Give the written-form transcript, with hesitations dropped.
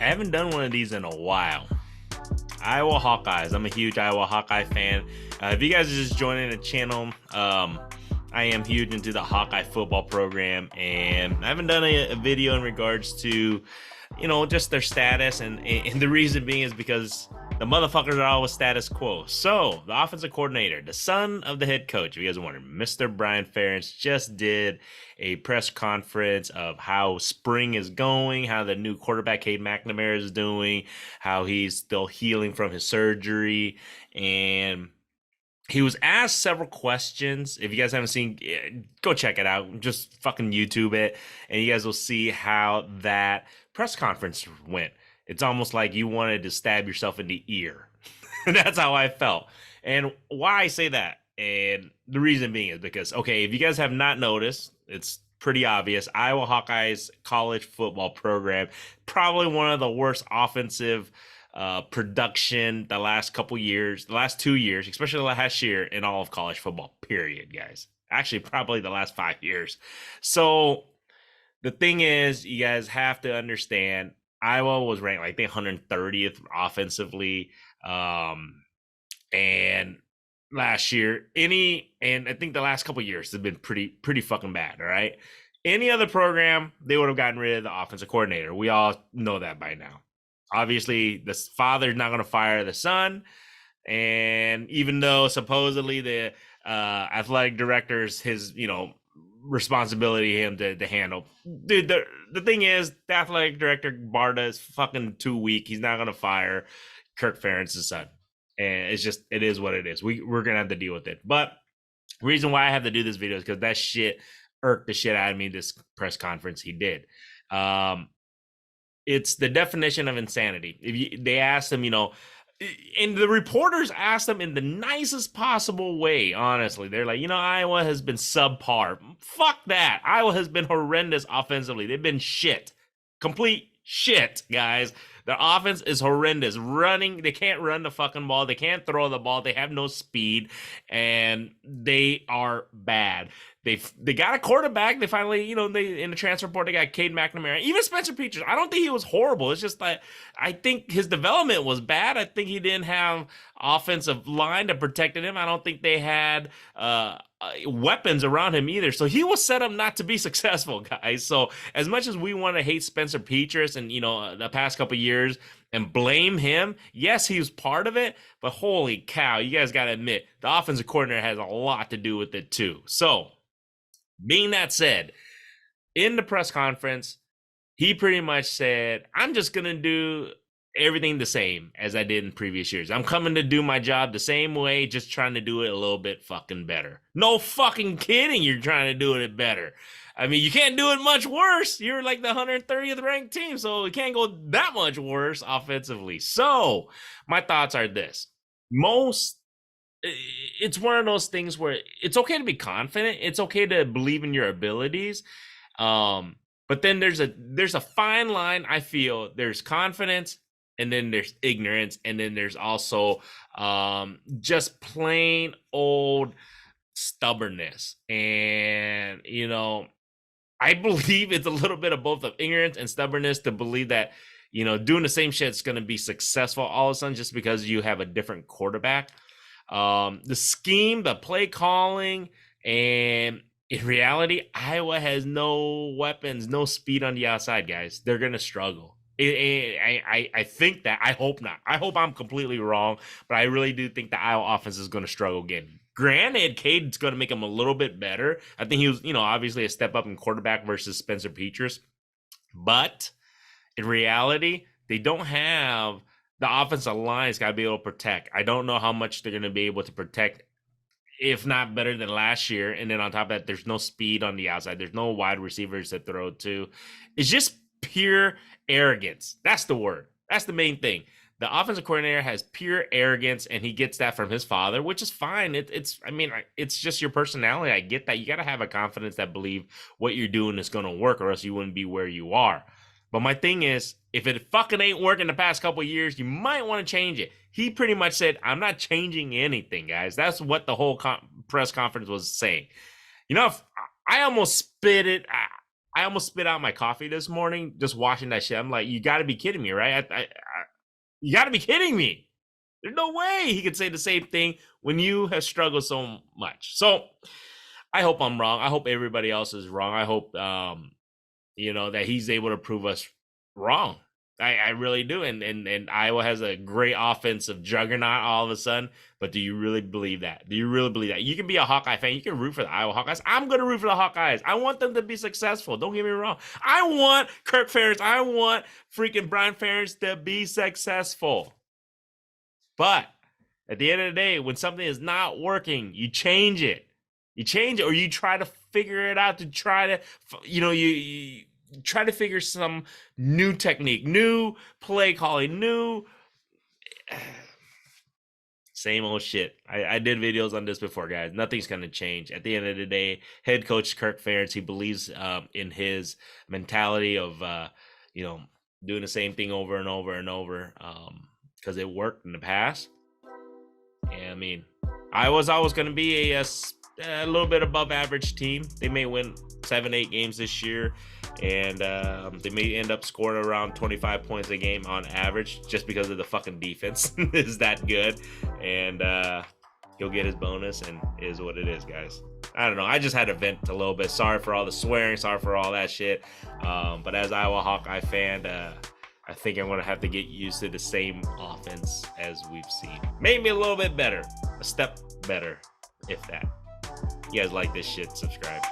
haven't done one of these in a while. Iowa Hawkeyes. I'm a huge Iowa Hawkeye fan. If you guys are just joining the channel, I am huge into the Hawkeye football program, and I haven't done a video in regards to, just their status, and the reason being is because the motherfuckers are always status quo. So the offensive coordinator, the son of the head coach, if you guys are wondering, Mr. Brian Ferentz, just did a press conference of how spring is going, how the new quarterback Cade McNamara is doing, how he's still healing from his surgery, and he was asked several questions. If you guys haven't seen, go check it out. Just fucking YouTube it, and you guys will see how that press conference went. It's almost like you wanted to stab yourself in the ear. That's how I felt. And why I say that, and the reason being is because, okay, if you guys have not noticed, it's pretty obvious. Iowa Hawkeyes college football program, probably one of the worst offensive production the last 2 years, especially the last year in all of college football, period, guys. Actually, probably the last 5 years. So the thing is, you guys have to understand, Iowa was ranked, I think, 130th offensively. And last year, and I think the last couple years have been pretty fucking bad, all right? Any other program, they would have gotten rid of the offensive coordinator. We all know that by now. Obviously, the father's not going to fire the son. And even though supposedly the athletic director's his, responsibility him to handle. Dude, the thing is, the athletic director, Barta, is fucking too weak. He's not going to fire Kirk Ferentz's son. And it is what it is. We're going to have to deal with it. But the reason why I have to do this video is because that shit irked the shit out of me, this press conference he did. It's the definition of insanity. They asked him, and the reporters asked him in the nicest possible way, honestly. They're like, Iowa has been subpar. Fuck that. Iowa has been horrendous offensively. They've been shit. Complete shit, guys. Their offense is horrendous. Running, they can't run the fucking ball. They can't throw the ball. They have no speed, and they are bad. They got a quarterback. They finally, in the transfer report, they got Cade McNamara. Even Spencer Petras, I don't think he was horrible. It's just that I think his development was bad. I think he didn't have offensive line that protected him. I don't think they had weapons around him either. So he was set up not to be successful, guys. So as much as we want to hate Spencer Petras and, the past couple of years and blame him, yes, he was part of it, but holy cow, you guys got to admit, the offensive coordinator has a lot to do with it too. So, being that said, in the press conference, he pretty much said, I'm just going to do everything the same as I did in previous years. I'm coming to do my job the same way, just trying to do it a little bit fucking better. No fucking kidding, you're trying to do it better. I mean, you can't do it much worse. You're like the 130th ranked team, so it can't go that much worse offensively. So, my thoughts are this. It's one of those things where it's okay to be confident. It's okay to believe in your abilities. But then there's a fine line. I feel there's confidence, and then there's ignorance, and then there's also just plain old stubbornness. And, I believe it's a little bit of both of ignorance and stubbornness to believe that, doing the same shit is going to be successful all of a sudden just because you have a different quarterback. The scheme, the play calling, and in reality, Iowa has no weapons, no speed on the outside, guys. They're going to struggle. I think that. I hope not. I hope I'm completely wrong, but I really do think the Iowa offense is going to struggle again. Granted, Cade's going to make him a little bit better. I think he was, obviously a step up in quarterback versus Spencer Petras. But in reality, they don't have the offensive line's got to be able to protect. I don't know how much they're going to be able to protect, if not better than last year. And then on top of that, there's no speed on the outside. There's no wide receivers to throw to. It's just pure arrogance. That's the word. That's the main thing. The offensive coordinator has pure arrogance, and he gets that from his father, which is fine. It's just your personality. I get that. You got to have a confidence that believe what you're doing is going to work, or else you wouldn't be where you are. But my thing is, if it fucking ain't working the past couple of years, you might want to change it. He pretty much said, I'm not changing anything, guys. That's what the whole press conference was saying. If I almost spit it. I almost spit out my coffee this morning just watching that shit. I'm like, you got to be kidding me, right? You got to be kidding me. There's no way he could say the same thing when you have struggled so much. So I hope I'm wrong. I hope everybody else is wrong. I hope, that he's able to prove us wrong. I really do. And Iowa has a great offensive juggernaut all of a sudden. But do you really believe that? Do you really believe that? You can be a Hawkeye fan. You can root for the Iowa Hawkeyes. I'm going to root for the Hawkeyes. I want them to be successful. Don't get me wrong. I want Kirk Ferentz. I want freaking Brian Ferentz to be successful. But at the end of the day, when something is not working, you change it. You change it, or you try to figure it out to try to, you try to figure some new technique, new play calling, new same old shit. I did videos on this before, guys. Nothing's going to change. At the end of the day, head coach Kirk Ferentz, he believes in his mentality of, doing the same thing over and over and over because it worked in the past. And I mean, I was always going to be a little bit above average team. They may win 7-8 games this year, and they may end up scoring around 25 points a game on average just because of the fucking defense is that good. And he'll get his bonus, and it is what it is, guys. I don't know. I just had to vent a little bit. Sorry for all the swearing. Sorry for all that shit. But as Iowa Hawkeye fan, I think I'm going to have to get used to the same offense as we've seen. Maybe a little bit better. A step better, if that. You guys like this shit, subscribe.